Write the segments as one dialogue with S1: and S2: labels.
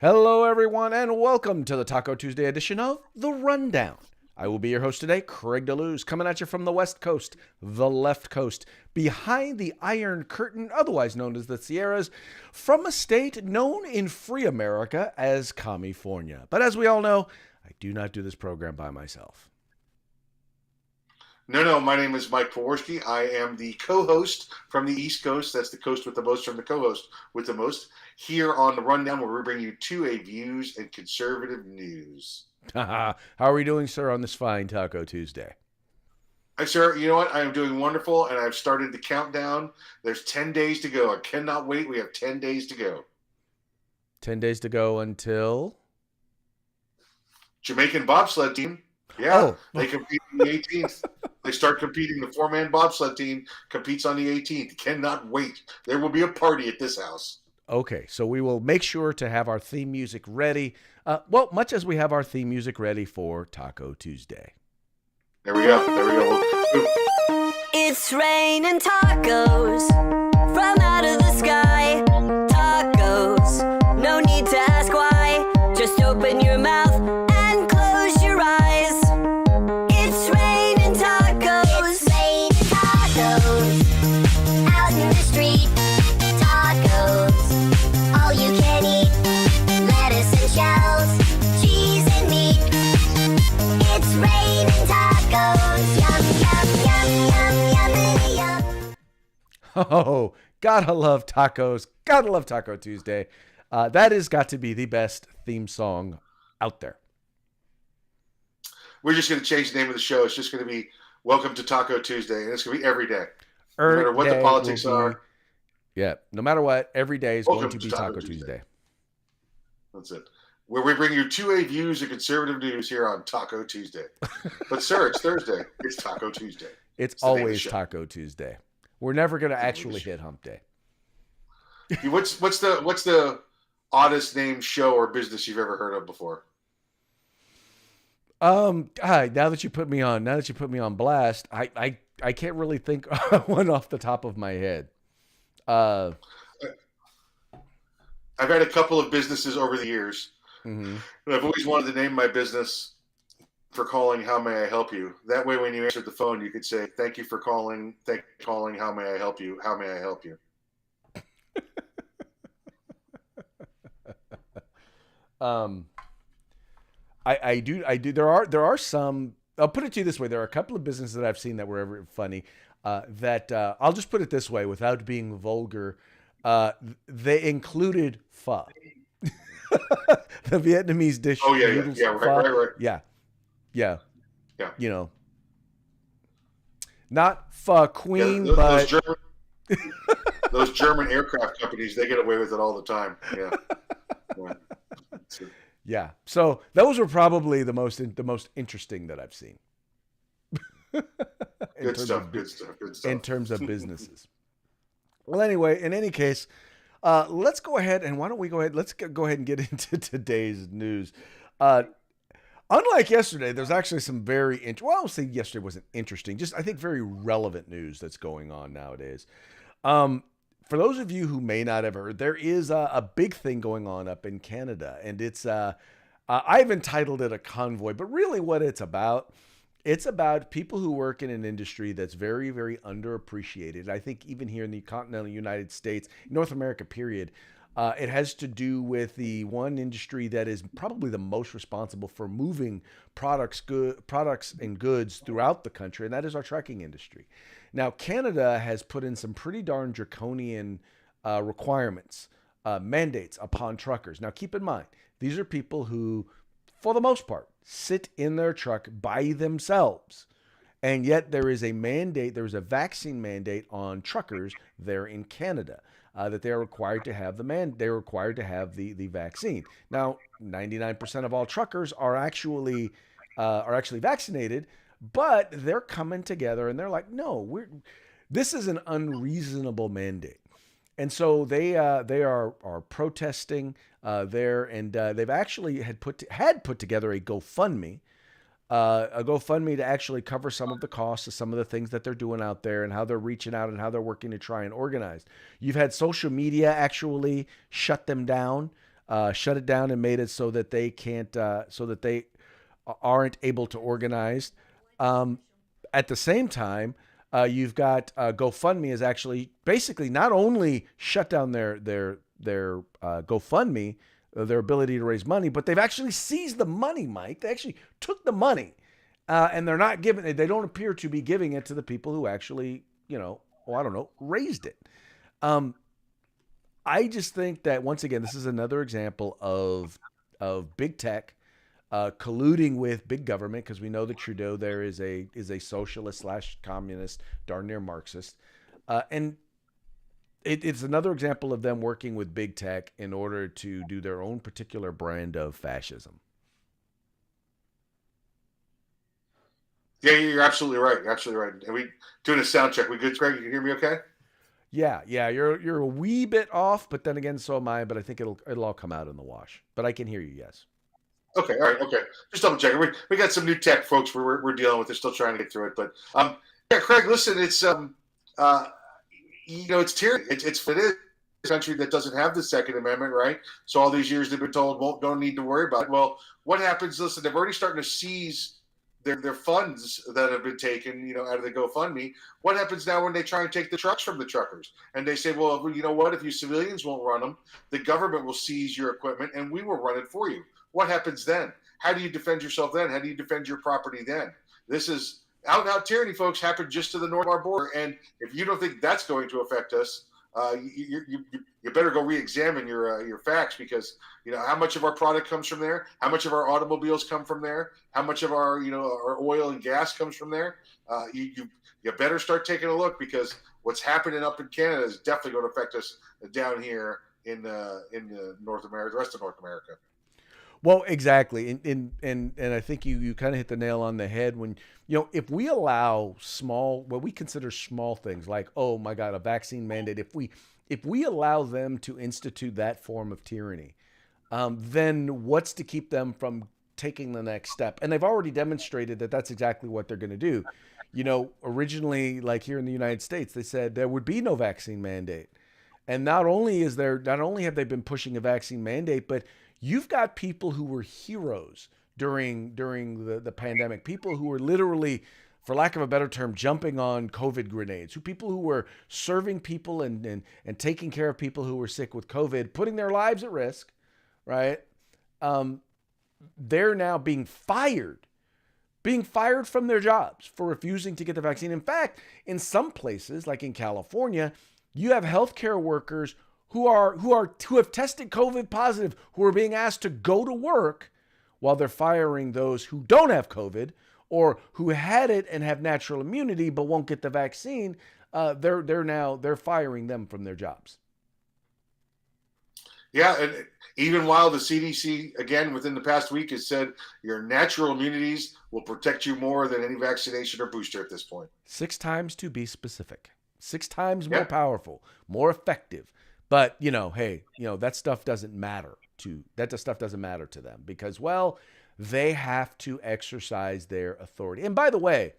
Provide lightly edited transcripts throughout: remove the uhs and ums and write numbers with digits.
S1: Hello, everyone, and welcome to the Taco Tuesday edition of The Rundown. I will be your host today, Craig DeLuz, coming at you from the West Coast, the left coast, behind the Iron Curtain, otherwise known as the Sierras, from a state known in free America as California. But as we all know, I do not do this program by myself.
S2: No, my name is Mike Poworski. I am the co-host from the East Coast. That's the coast with the most from the co-host with the most. Here on The Rundown, where we bring you 2A views and conservative news.
S1: How are we doing, sir, on this fine Taco Tuesday?
S2: Sir, you know what? I am doing wonderful, and I've started the countdown. There's 10 days to go. I cannot wait. We have 10 days to go.
S1: 10 days to go until?
S2: Jamaican bobsled team. Yeah, They compete on the 18th. They start competing. The four-man bobsled team competes on the 18th. Cannot wait. There will be a party at this house.
S1: Okay, so we will make sure to have our theme music ready. Much as we have our theme music ready for Taco Tuesday.
S2: There we go.
S3: It's raining tacos from out of the sky. Tacos, no need to ask why. Just open your mouth and close your eyes. It's raining tacos. It's raining tacos out in the street. Tacos, all you can eat. Lettuce and shells, cheese and meat. It's raining tacos. Yum, yum, yum, yum, yum, yum.
S1: Oh, gotta love tacos. Gotta love Taco Tuesday. That has got to be the best theme song out there.
S2: We're just going to change the name of the show. It's just going to be Welcome to Taco Tuesday, and it's going to be every day. No matter what the politics are.
S1: Yeah, no matter what, every day is going to be Taco Tuesday.
S2: That's it. Where we bring you 2A views and conservative news here on Taco Tuesday. But sir, it's Thursday. It's Taco Tuesday.
S1: It's always Taco Tuesday. We're never going to actually hit hump day.
S2: What's the oddest named show or business you've ever heard of before?
S1: Now that you put me on blast, I can't really think of one off the top of my head.
S2: I've had a couple of businesses over the years.
S1: Mm-hmm.
S2: And I've always wanted to name my business for calling How May I Help You? That way when you answered the phone, you could say, thank you for calling. Thank you for calling. How may I help you? How may I help you?
S1: I do. There are some, I'll put it to you this way. There are a couple of businesses that I've seen that were ever funny, that I'll just put it this way without being vulgar. They included pho. The Vietnamese dish.
S2: Oh yeah,
S1: noodles,
S2: yeah, right.
S1: Yeah.
S2: Yeah.
S1: You know, not pho queen, but
S2: those German aircraft companies, they get away with it all the time. Yeah.
S1: Yeah. So those were probably the most interesting that I've seen.
S2: Good stuff.
S1: In terms of businesses. Well, anyway, in any case, let's go ahead and let's go ahead and get into today's news. Unlike yesterday, there's actually some very well, I would say yesterday wasn't interesting, just I think very relevant news that's going on nowadays. For those of you who may not have heard, there is a big thing going on up in Canada, and it's I've entitled it a convoy, but really what it's about people who work in an industry that's very, very underappreciated. I think even here in the continental United States, North America, period, it has to do with the one industry that is probably the most responsible for moving products and goods throughout the country, and that is our trucking industry. Now, Canada has put in some pretty darn draconian requirements, mandates upon truckers. Now, keep in mind, these are people who, for the most part, sit in their truck by themselves. And yet there is a vaccine mandate on truckers there in Canada, that they are required to have the vaccine. Now, 99% of all truckers are actually vaccinated, but they're coming together and they're like, no, this is an unreasonable mandate. And so they are protesting there, and they've actually had put together a GoFundMe to actually cover some of the costs of some of the things that they're doing out there and how they're reaching out and how they're working to try and organize. You've had social media actually shut them down. shut it down and made it so that they can't, so that they aren't able to organize. At the same time, you've got GoFundMe is actually basically not only shut down their GoFundMe, their ability to raise money, but they've actually seized the money, Mike. They actually took the money, and they're not giving it. They don't appear to be giving it to the people who actually, I don't know, raised it. I just think that once again, this is another example of big tech colluding with big government, because we know that Trudeau there is a socialist / communist, darn near Marxist, and it's another example of them working with big tech in order to do their own particular brand of fascism.
S2: Yeah, you're absolutely right. You're absolutely right. Are we doing a sound check? We good, Greg? You can hear me okay?
S1: Yeah, you're a wee bit off, but then again, so am I. But I think it'll all come out in the wash. But I can hear you. Yes.
S2: Okay, all right, okay. Just double checking. We got some new tech folks we're dealing with. They're still trying to get through it, but yeah, Craig, listen, it's it's tyranny. It's it is a country that doesn't have the Second Amendment, right? So all these years they've been told, well, don't need to worry about it. Well, what happens? Listen, they're already starting to seize their funds that have been taken, out of the GoFundMe. What happens now when they try and take the trucks from the truckers? And they say, well, you know what? If you civilians won't run them, the government will seize your equipment and we will run it for you. What happens then? How do you defend yourself then? How do you defend your property then? This is out and out tyranny, folks, happened just to the north of our border. And if you don't think that's going to affect us, you better go re-examine your facts, because how much of our product comes from there, how much of our automobiles come from there, how much of our our oil and gas comes from there. You better start taking a look, because what's happening up in Canada is definitely going to affect us down here in North America, the rest of North America.
S1: Well, exactly, and I think you kind of hit the nail on the head when if we allow what we consider small things like, oh my God, a vaccine mandate, if we allow them to institute that form of tyranny, then what's to keep them from taking the next step? And they've already demonstrated that that's exactly what they're going to do. Originally, like here in the United States, they said there would be no vaccine mandate, and not only have they been pushing a vaccine mandate, but you've got people who were heroes during the pandemic, people who were literally, for lack of a better term, jumping on COVID grenades, people who were serving people and taking care of people who were sick with COVID, putting their lives at risk, right? They're now being fired from their jobs for refusing to get the vaccine. In fact, in some places, like in California, you have healthcare workers who have tested COVID positive, who are being asked to go to work while they're firing those who don't have COVID or who had it and have natural immunity but won't get the vaccine. They're firing them from their jobs.
S2: Yeah, and even while the CDC, again, within the past week has said your natural immunities will protect you more than any vaccination or booster at this point.
S1: 6 times to be specific. 6 times more powerful, more effective. But, hey, that stuff doesn't matter to them because, well, they have to exercise their authority. And by the way,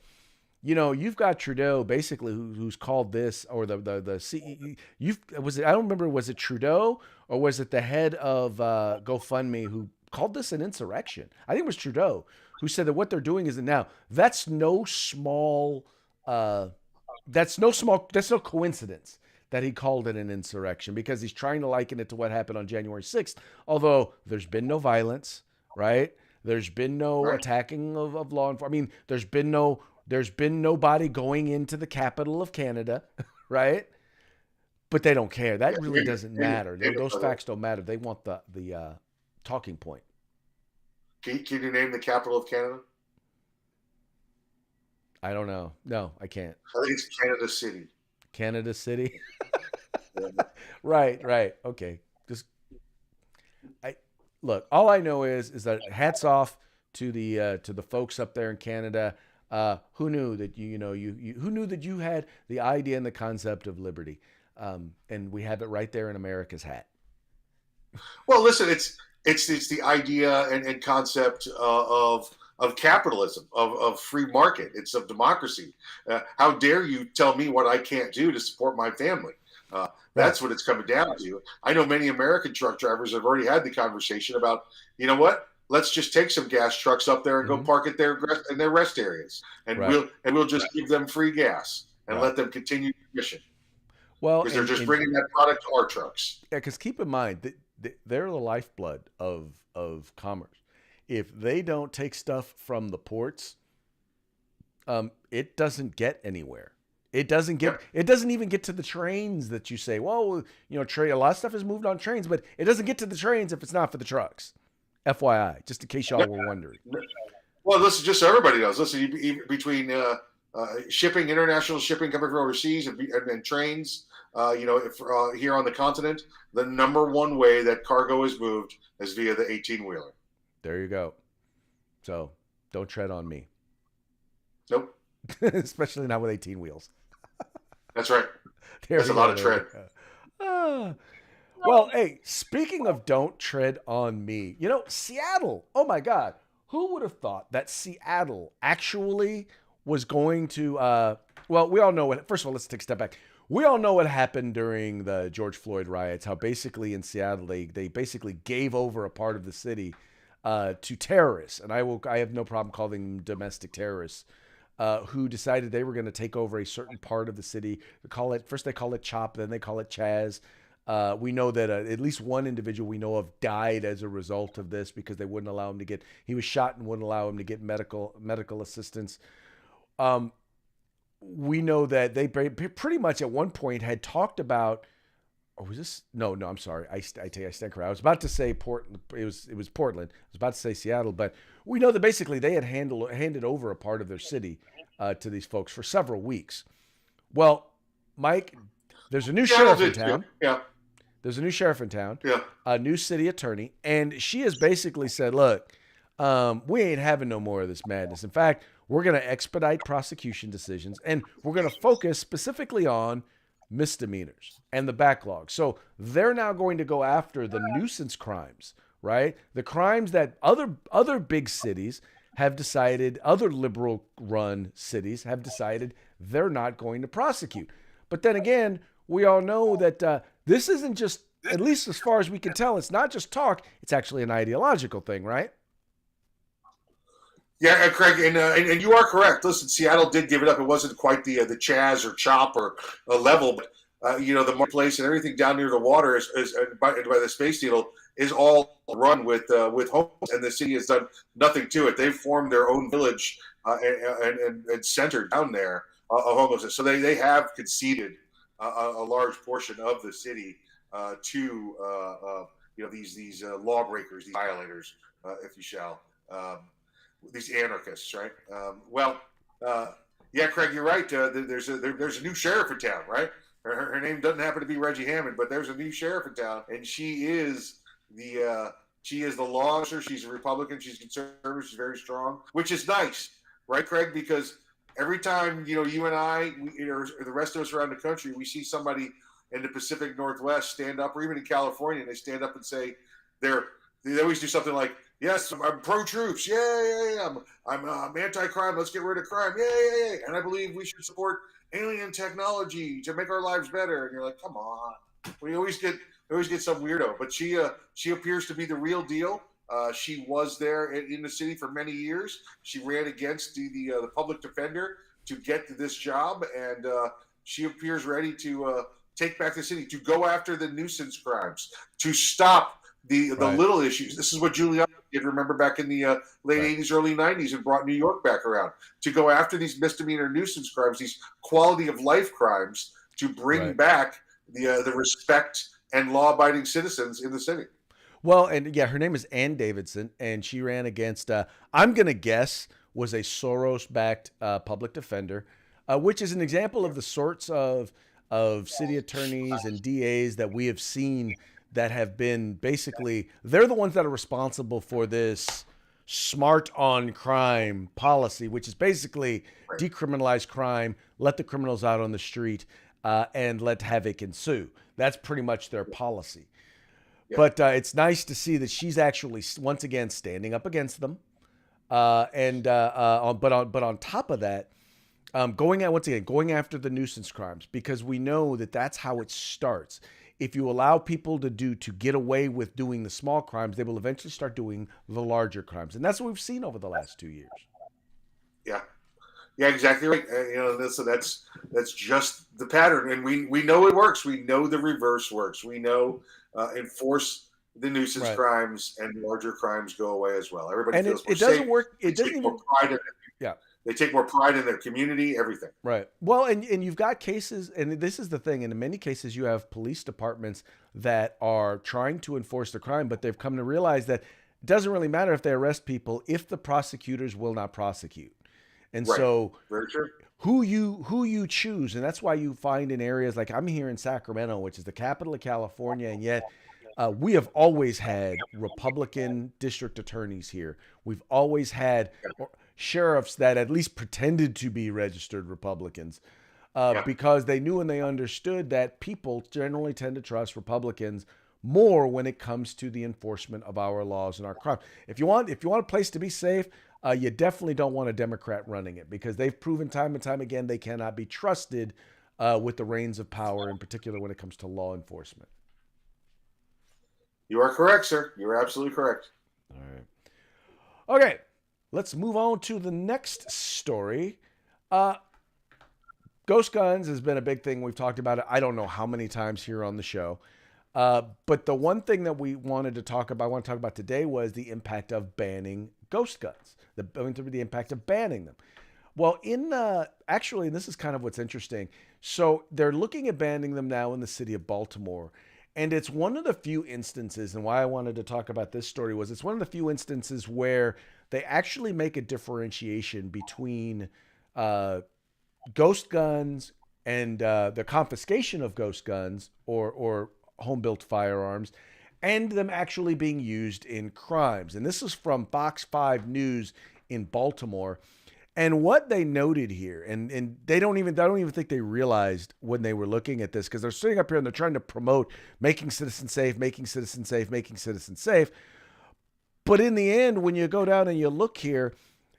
S1: you've got Trudeau basically who's called this, or the CEO. I don't remember, was it Trudeau or was it the head of GoFundMe who called this an insurrection? I think it was Trudeau who said that what they're doing is that's no coincidence that he called it an insurrection, because he's trying to liken it to what happened on January 6th. Although there's been no violence, right? There's been no attacking of law enforcement. I mean, there's been nobody going into the capital of Canada, right? But they don't care. That really doesn't matter. Those facts don't matter. They want the talking point.
S2: Can you name the capital of Canada?
S1: I don't know. No, I can't.
S2: I think it's Canada City.
S1: Canada City. Right. Okay. Look. All I know is that hats off to the folks up there in Canada. Who knew that who knew that you had the idea and the concept of liberty, and we have it right there in America's hat.
S2: Well, listen, it's the idea and concept of capitalism, of free market. It's of democracy. How dare you tell me what I can't do to support my family? That's what it's coming down to. I know many American truck drivers have already had the conversation about, you know what? Let's just take some gas trucks up there and go park at their in their rest areas, and we'll just give them free gas and let them continue the mission.
S1: Well,
S2: because they're just bringing that product to our trucks.
S1: Yeah, because keep in mind that they're the lifeblood of commerce. If they don't take stuff from the ports, it doesn't get anywhere. It doesn't get. It doesn't even get to the trains that you say. Well, you know, a lot of stuff is moved on trains, but it doesn't get to the trains if it's not for the trucks. FYI, just in case y'all were wondering.
S2: Well, listen, just so everybody knows. Listen, between shipping, international shipping coming from overseas, and trains, you know, if, here on the continent, the number one way that cargo is moved is via the 18-wheeler.
S1: There you go. So don't tread on me.
S2: Nope.
S1: Especially not with 18 wheels.
S2: That's right. There's a lot of tread.
S1: Well, hey, speaking of don't tread on me, you know, Seattle, oh my God, who would have thought that Seattle actually was going to, well, we all know what, first of all, let's take a step back. We all know what happened during the George Floyd riots, how basically in Seattle, they basically gave over a part of the city to terrorists. And I have no problem calling them domestic terrorists. Who decided they were going to take over a certain part of the city. First they call it CHOP, then they call it Chaz. We know that at least one individual we know of died as a result of this because they wouldn't allow him to get. He was shot and wouldn't allow him to get medical assistance. We know that they pretty much at one point had talked about. Or was this? No, I'm sorry. I stand corrected. I was about to say Portland. It was Portland. I was about to say Seattle, but we know that basically they had handed over a part of their city to these folks for several weeks. Well, Mike, there's a new sheriff in town.
S2: Yeah.
S1: There's a new sheriff in town.
S2: Yeah.
S1: A new city attorney, and she has basically said, "Look, we ain't having no more of this madness. In fact, we're going to expedite prosecution decisions, and we're going to focus specifically on misdemeanors and the backlog." So they're now going to go after the nuisance crimes, right? The crimes that other big cities have decided, other liberal run cities have decided they're not going to prosecute. But then again, we all know that this isn't just, at least as far as we can tell, it's not just talk, it's actually an ideological thing, right?
S2: Yeah, Craig, and you are correct. Listen, Seattle did give it up. It wasn't quite the Chaz or CHOP or level, but you know, the marketplace and everything down near the water is by the Space Needle is all run with homes, and the city has done nothing to it. They've formed their own village and center down there of homelessness. So they have conceded a large portion of the city to you know, these lawbreakers, these violators, if you shall. These anarchists, right? Yeah, Craig, you're right. There's a new sheriff in town, right? Her name doesn't happen to be Reggie Hammond, but there's a new sheriff in town, and she is the law officer. She's a Republican. She's conservative. She's very strong, which is nice, right, Craig? Because every time, you know, you and I, or the rest of us around the country, we see somebody in the Pacific Northwest stand up, or even in California, and they stand up and say they always do something like, "Yes, I'm pro-troops. Yeah. I'm anti-crime. Let's get rid of crime. Yeah. And I believe we should support alien technology to make our lives better." And you're like, come on. We always get some weirdo. But she appears to be the real deal. She was there in the city for many years. She ran against the public defender to get to this job, and she appears ready to take back the city, to go after the nuisance crimes, to stop the little issues. This is what Giuliani did, remember, back in the late 80s, early 90s, and brought New York back around, to go after these misdemeanor nuisance crimes, these quality of life crimes, to bring back the respect and law-abiding citizens in the city.
S1: Well, and yeah, her name is Ann Davidson, and she ran against, I'm going to guess, was a Soros-backed public defender, which is an example of the sorts of city attorneys and DAs that we have seen that have been basically, they're the ones that are responsible for this smart on crime policy, which is basically decriminalize crime, let the criminals out on the street, and let havoc ensue. That's pretty much their policy. Yeah. But it's nice to see that she's actually once again standing up against them. But on top of that, Going at once again, going after the nuisance crimes, because we know that that's how it starts. If you allow people to get away with doing the small crimes, they will eventually start doing the larger crimes, and that's what we've seen over the last 2 years.
S2: Yeah, yeah, exactly right. That's just the pattern, and we know it works. We know the reverse works. We know enforce the nuisance crimes, and larger crimes go away as well. Everybody
S1: and
S2: feels
S1: it
S2: more
S1: doesn't
S2: safe.
S1: work.
S2: They
S1: It doesn't
S2: take
S1: even.
S2: more pride in it.
S1: Yeah.
S2: They take more pride in their community, everything.
S1: Right. Well, and you've got cases, and this is the thing, and in many cases you have police departments that are trying to enforce the crime, but they've come to realize that it doesn't really matter if they arrest people if the prosecutors will not prosecute. And so
S2: very true.
S1: Who you choose, and that's why you find in areas like I'm here in Sacramento, which is the capital of California, and yet we have always had Republican district attorneys here. We've always had sheriffs that at least pretended to be registered Republicans because they knew and they understood that people generally tend to trust Republicans more when it comes to the enforcement of our laws and our crime. If you want a place to be safe, you definitely don't want a Democrat running it, because they've proven time and time again they cannot be trusted with the reins of power, in particular when it comes to law enforcement.
S2: You are correct, sir. You are absolutely correct.
S1: All right. Okay. Let's move on to the next story. Ghost guns has been a big thing. We've talked about it, I don't know how many times here on the show. But the one thing that we wanted to talk about, today was the impact of banning ghost guns, the impact of banning them. Well, actually, this is kind of what's interesting. So they're looking at banning them now in the city of Baltimore. And it's one of the few instances, and why I wanted to talk about this story was it's one of the few instances where they actually make a differentiation between ghost guns and the confiscation of ghost guns or home-built firearms, and them actually being used in crimes. And this is from Fox 5 News in Baltimore. And what they noted here, and I don't even think they realized when they were looking at this, because they're sitting up here and they're trying to promote making citizens safe, making citizens safe, making citizens safe. But in the end, when you go down and you look here,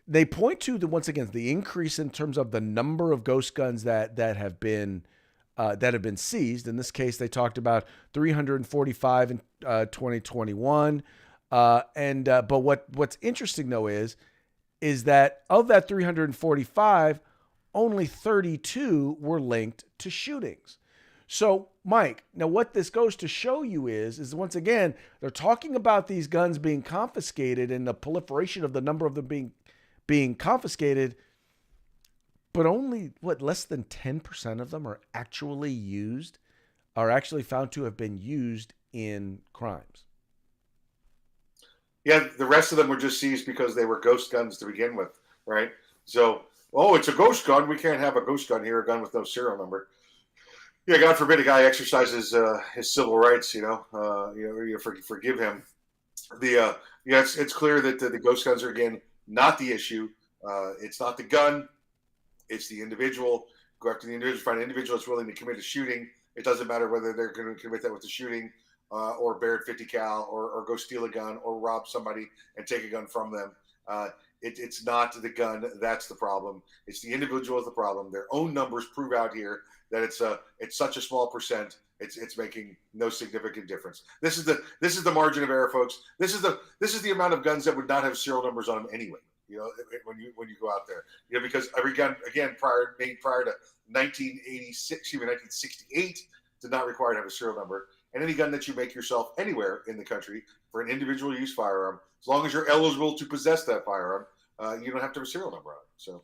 S1: they point to once again the increase in terms of the number of ghost guns that have been seized. In this case, they talked about 345 in 2021. But what's interesting though is that of that 345, only 32 were linked to shootings. So, Mike, now what this goes to show you is once again, they're talking about these guns being confiscated and the proliferation of the number of them being confiscated, but only, less than 10% of them are actually found to have been used in crimes.
S2: Yeah, the rest of them were just seized because they were ghost guns to begin with, right? So, it's a ghost gun. We can't have a ghost gun here, a gun with no serial number. Yeah, God forbid a guy exercises his civil rights. You forgive him. It's clear that the ghost guns are again not the issue. It's not the gun. It's the individual. Go after the individual. Find an individual that's willing to commit a shooting. It doesn't matter whether they're going to commit that with a shooting or bear 50 cal or go steal a gun or rob somebody and take a gun from them. It's not the gun that's the problem. It's the individual is the problem. Their own numbers prove out here that it's such a small percent. It's making no significant difference. This is the margin of error, folks. This is the amount of guns that would not have serial numbers on them anyway. When you go out there, because every gun again made prior to 1968 did not require to have a serial number. And any gun that you make yourself anywhere in the country for an individual use firearm, as long as you're eligible to possess that firearm, you don't have to have a serial number on it. So,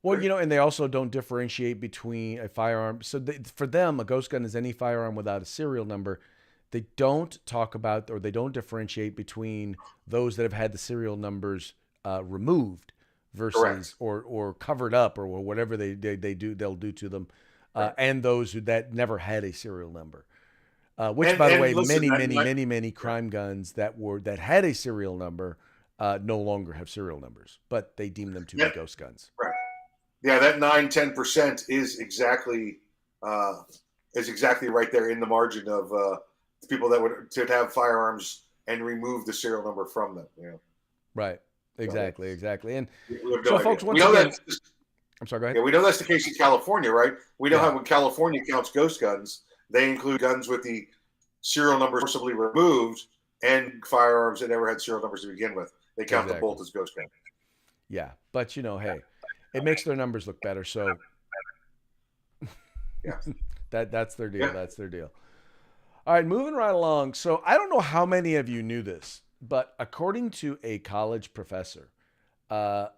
S1: well, and they also don't differentiate between a firearm. So for them, a ghost gun is any firearm without a serial number. They don't talk about, or they don't differentiate between those that have had the serial numbers removed versus or covered up or whatever they'll do to them, and those that never had a serial number. Which, by the way, many crime guns that had a serial number no longer have serial numbers, but they deem them to be ghost guns.
S2: Right. Yeah, that 9-10% is exactly right there in the margin of people that would to have firearms and remove the serial number from them.
S1: Right. Exactly. And
S2: no
S1: so,
S2: idea.
S1: folks, once again, I'm sorry, go ahead.
S2: Yeah, we know that's the case in California, right? We know
S1: Yeah.
S2: how when California counts ghost guns, they include guns with the serial numbers forcibly removed and firearms that never had serial numbers to begin with. They count the
S1: Exactly.
S2: bolt as ghost gun.
S1: Yeah, but hey, it makes their numbers look better. So
S2: Yeah.
S1: that's their deal.
S2: Yeah.
S1: That's their deal. All right, moving right along. So I don't know how many of you knew this, but according to a college professor, the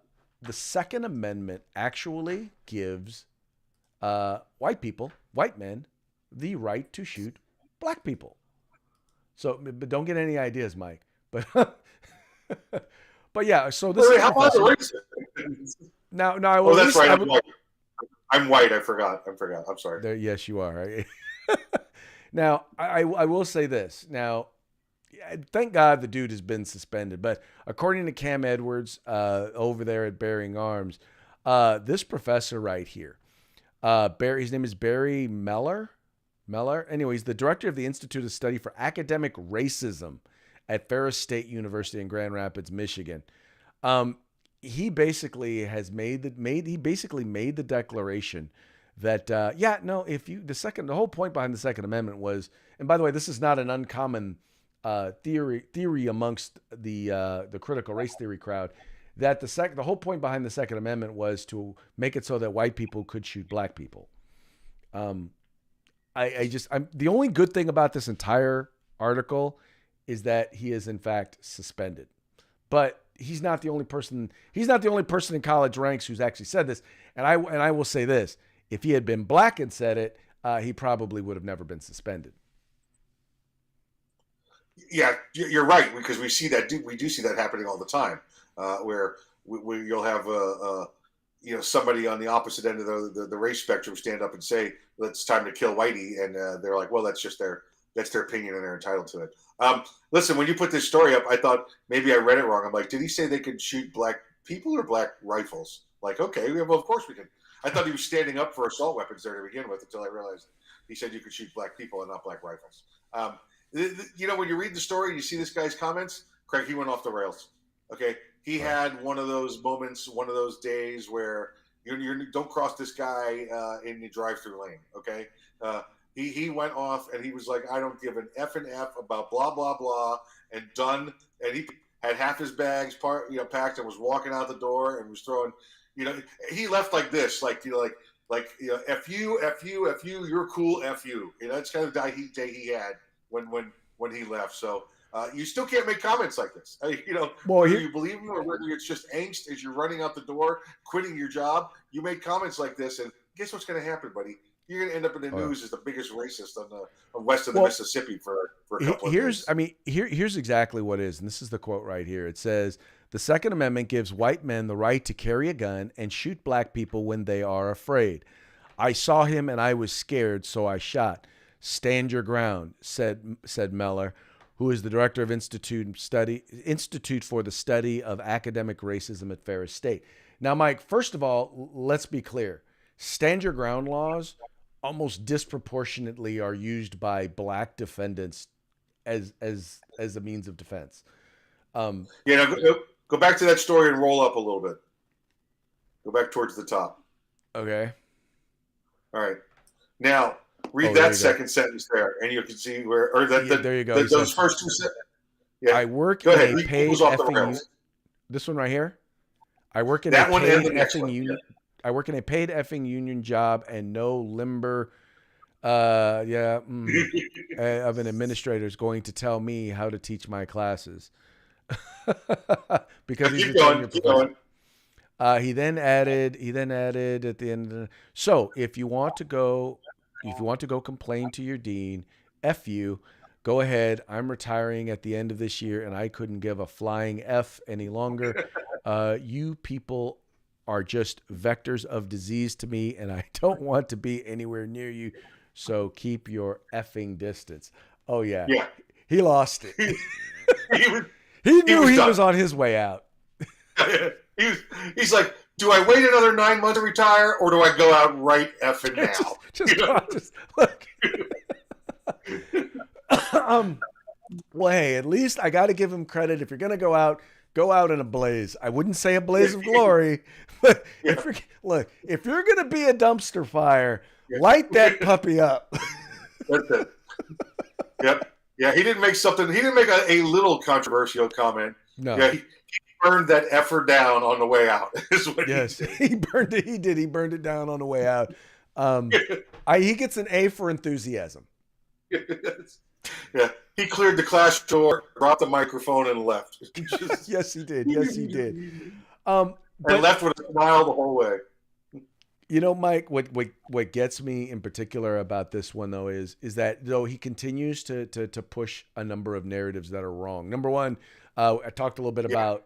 S1: Second Amendment actually gives white people, white men, the right to shoot black people. So, but don't get any ideas, Mike. But but yeah. So this
S2: Wait,
S1: is
S2: how about the
S1: professor.
S2: racist?
S1: Now I will.
S2: Oh, that's right.
S1: I
S2: I'm
S1: will,
S2: white. I'm white. I forgot. I'm sorry.
S1: there, yes, you are. Right? Now I will say this. Now, thank God the dude has been suspended. But according to Cam Edwards over there at Bearing Arms, this professor right here, his name is Barry Meller. Anyway, he's the director of the Institute of Study for Academic Racism at Ferris State University in Grand Rapids, Michigan. He basically has made the declaration that the whole point behind the Second Amendment was, and by the way, this is not an uncommon theory amongst the critical race theory crowd, that the whole point behind the Second Amendment was to make it so that white people could shoot black people. I'm the only good thing about this entire article is that he is in fact suspended, but he's not the only person. He's not the only person in college ranks who's actually said this. And I will say this: if he had been black and said it, he probably would have never been suspended.
S2: Yeah, you're right, because we do see that happening all the time, where you'll have somebody on the opposite end of the race spectrum stand up and say, "It's time to kill Whitey," and they're like, "Well, that's their opinion and they're entitled to it." Listen, when you put this story up, I thought maybe I read it wrong. I'm like, did he say they could shoot black people or black rifles? Like, okay, well, of course we can. I thought he was standing up for assault weapons there to begin with, until I realized he said you could shoot black people and not black rifles. When you read the story, you see this guy's comments. Craig, he went off the rails. Okay, he had one of those moments, one of those days where you don't cross this guy in the drive-through lane. Okay, he went off and he was like, I don't give an F and F about blah blah blah, and done. And he had half his bags packed and was walking out the door and was throwing. He left like this, F you, you're cool, F you. That's kind of the day he had when he left. So you still can't make comments like this. Whether you believe him or whether it's just angst as you're running out the door, quitting your job, you make comments like this, and guess what's going to happen, buddy? You're going to end up in the news as the biggest racist on west of the Mississippi for a couple of days.
S1: Here's exactly what it is, and this is the quote right here. It says, "The Second Amendment gives white men the right to carry a gun and shoot black people when they are afraid. I saw him and I was scared, so I shot. Stand your ground," said Meller, who is the director of Institute for the Study of Academic Racism at Ferris State. Now, Mike, first of all, let's be clear. Stand your ground laws almost disproportionately are used by black defendants as a means of defense.
S2: Go back to that story and roll up a little bit. Go back towards the top.
S1: Okay.
S2: All right. Now, read that second sentence there, and you can see there you go. Those first two sentences. Yeah.
S1: I work in a paid effing. This one right here. I work in a paid effing union. I work in a paid effing union job and no limber of an administrator is going to tell me how to teach my classes. Because he's keep going. He then added at the end so if you want to go complain to your dean, F you, go ahead. I'm retiring at the end of this year and I couldn't give a flying F any longer. You people are just vectors of disease to me, and I don't want to be anywhere near you. So keep your effing distance. Oh yeah. Yeah. He lost it. he knew he was on his way out.
S2: He's like, do I wait another 9 months to retire, or do I go out right effing now?
S1: Just look. Well, hey, at least I got to give him credit. If you're going to go out, go out in a blaze. I wouldn't say a blaze of glory, but if you're going to be a dumpster fire, light that puppy up.
S2: That's it. Yep. Yeah, he didn't make a little controversial comment.
S1: No.
S2: Yeah, he burned that effer down on the way out. Is what
S1: he burned it. He did. He burned it down on the way out. He gets an A for enthusiasm.
S2: Yeah, he cleared the class door, dropped the microphone, and left.
S1: Yes, he did. Yes, he did.
S2: And left with a smile the whole way.
S1: You know, Mike, what gets me in particular about this one though is that though he continues to push a number of narratives that are wrong. Number one, I talked a little bit about,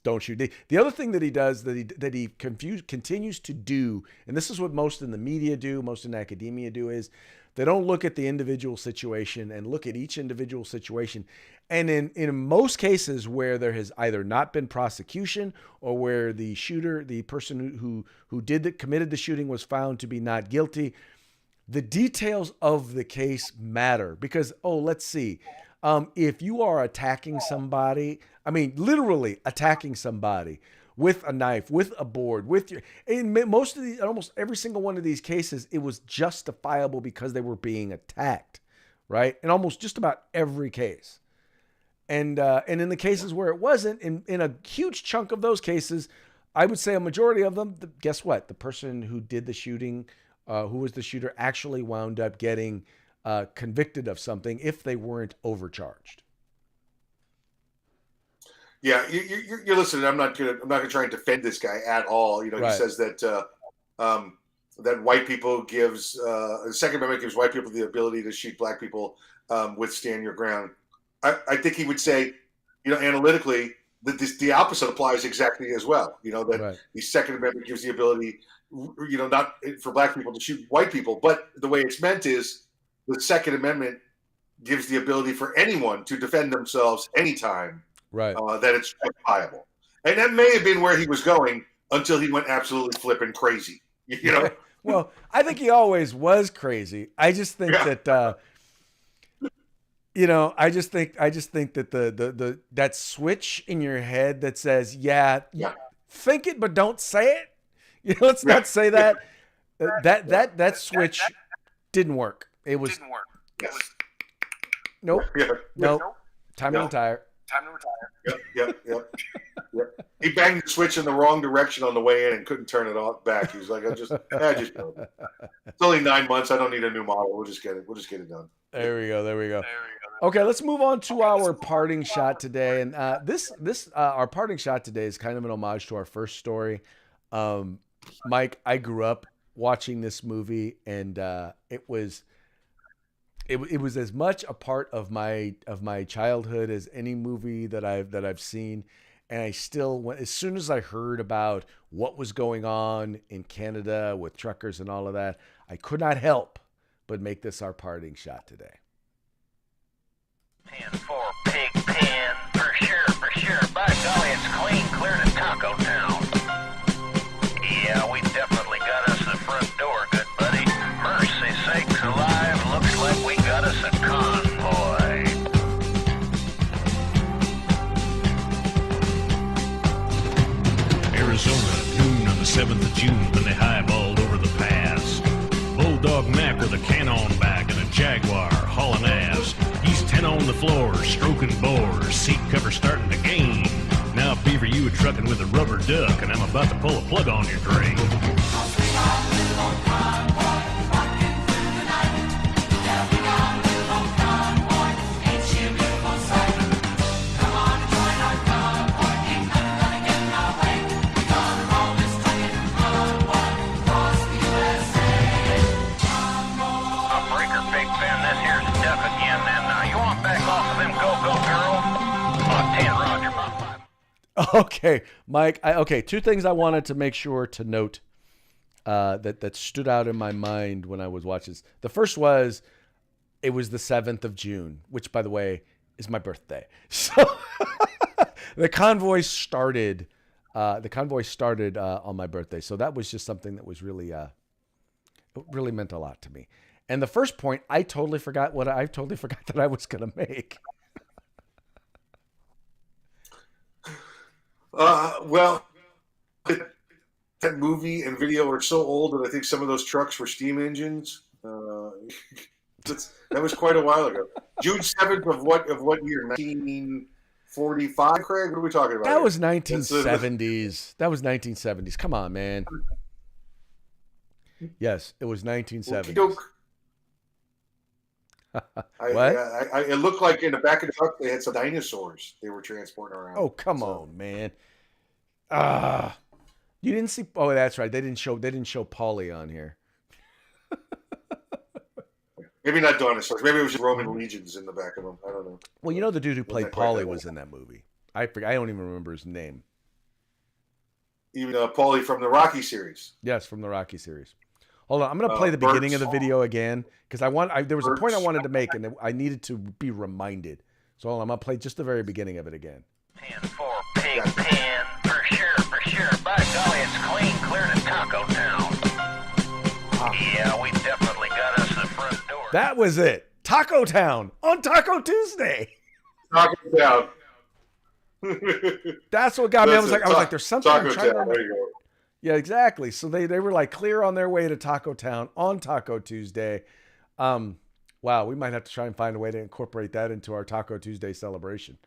S1: don't shoot. The other thing that he does that he continues to do, and this is what most in the media do, most in academia do, is they don't look at the individual situation and look at each individual situation. And in most cases where there has either not been prosecution or where the shooter, the person who committed the shooting was found to be not guilty, the details of the case matter because, let's see. If you are attacking somebody, I mean, literally attacking somebody with a knife, with a board, in almost every single one of these cases, it was justifiable because they were being attacked, right? In almost just about every case. And in the cases where it wasn't, in a huge chunk of those cases, I would say a majority of them, guess what? The person who did the shooting, who was the shooter, actually wound up getting convicted of something if they weren't overcharged.
S2: Yeah, you're listening. I'm not gonna try and defend this guy at all. He says that that white people gives the Second Amendment gives white people the ability to shoot black people with stand your ground. I think he would say, analytically, that the opposite applies exactly as well. That the Second Amendment gives the ability, not for black people to shoot white people, but the way it's meant is the Second Amendment gives the ability for anyone to defend themselves anytime.
S1: Right.
S2: That it's justifiable. And that may have been where he was going until he went absolutely flipping crazy.
S1: Well, I think he always was crazy. I just think that I just think that the that switch in your head that says, think it but don't say it. Let's not say that. That switch didn't work. It was
S2: Yes.
S1: Nope. Nope. Time to retire.
S2: Yep. He banged the switch in the wrong direction on the way in and couldn't turn it back. He was like, It's only 9 months. I don't need a new model. We'll just get it done.
S1: There we go. Okay, let's move on to our parting shot today. And our parting shot today is kind of an homage to our first story. Mike, I grew up watching this movie, and it was as much a part of my childhood as any movie that I've seen. And I still, as soon as I heard about what was going on in Canada with truckers and all of that, I could not help but make this our parting shot today.
S4: Pan for pig pan, for sure. By golly, it's clear to Taco Town. Yeah, we definitely got us the front door, good buddy. Mercy sakes alive, looks like we got us a convoy.
S5: Arizona, noon on the 7th of June, when they highballed over the pass. Bulldog Mac with a can on back and a Jaguar hauling ass. He's 10 on the floor, stroking bores, seat cover starting to gain. Now, Beaver, you were trucking with a rubber duck, and I'm about to pull a plug on your drain.
S1: Okay, Mike. Two things I wanted to make sure to note that stood out in my mind when I was watching this. The first was it was the 7th of June, which, by the way, is my birthday. So the convoy started. On my birthday, so that was just something that was really meant a lot to me. And the first point, I totally forgot that I was going to make.
S2: Well, that movie and video are so old that I think some of those trucks were steam engines. That was quite a while ago. June 7th of what year? 1945, Craig? What are we talking about?
S1: That
S2: here?
S1: was 1970s. That was 1970s. Come on, man. Yes, it was 1970s. What?
S2: It looked like in the back of the truck they had some dinosaurs they were transporting around.
S1: Oh, come on, man. You didn't see. Oh, that's right. They didn't show Paulie on here.
S2: Maybe not dinosaurs. Maybe it was just Roman legions in the back of them. I don't know.
S1: Well, you know the dude who played
S2: Wasn't quite
S1: Paulie
S2: that
S1: was in that movie. I don't even remember his name.
S2: Even Paulie from the Rocky series.
S1: Yes, from the Rocky series. Hold on, I'm going to play the beginning of the video again because there was a point I wanted to make and I needed to be reminded. So hold on, I'm going to play just the very beginning of it again.
S4: 10-4 pig pen, for sure. By golly, it's clear to Taco Town. Yeah, we definitely got us the front door.
S1: That was it. Taco Town on Taco Tuesday.
S2: Taco Town.
S1: That's what got me. I was like, there's something
S2: Taco
S1: I'm trying to
S2: Town.
S1: remember.
S2: There you go.
S1: Yeah, exactly. So they were like clear on their way to Taco Town on Taco Tuesday. Wow, we might have to try and find a way to incorporate that into our Taco Tuesday celebration.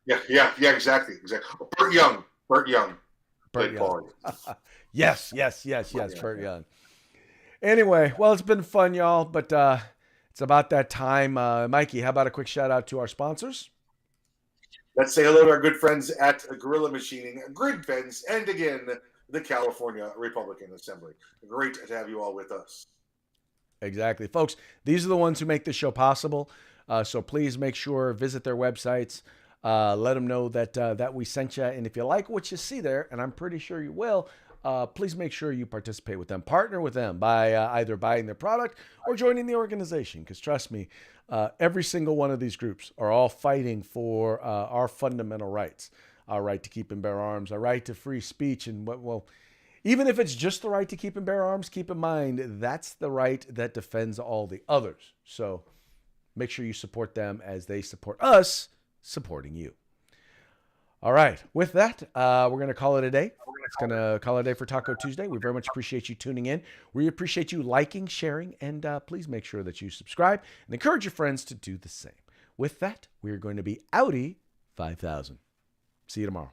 S2: Yeah, exactly. Burt Young.
S1: Burt Young. Yes, Burt Young. Anyway, well, it's been fun, y'all, but it's about that time. Mikey, how about a quick shout out to our sponsors?
S2: Let's say hello to our good friends at Gorilla Machining, Grid Fence, and again, the California Republican Assembly. Great to have you all with us.
S1: Exactly. Folks, these are the ones who make this show possible. So please make sure, visit their websites. Let them know that we sent you. And if you like what you see there, and I'm pretty sure you will, please make sure you participate with them. Partner with them by either buying their product or joining the organization. Because trust me, every single one of these groups are all fighting for our fundamental rights. Our right to keep and bear arms, our right to free speech. And even if it's just the right to keep and bear arms, keep in mind that's the right that defends all the others. So make sure you support them as they support us supporting you. All right. With that, we're going to call it a day. It's going to call it a day for Taco Tuesday. We very much appreciate you tuning in. We appreciate you liking, sharing, and please make sure that you subscribe and encourage your friends to do the same. With that, we're going to be outie 5,000. See you tomorrow.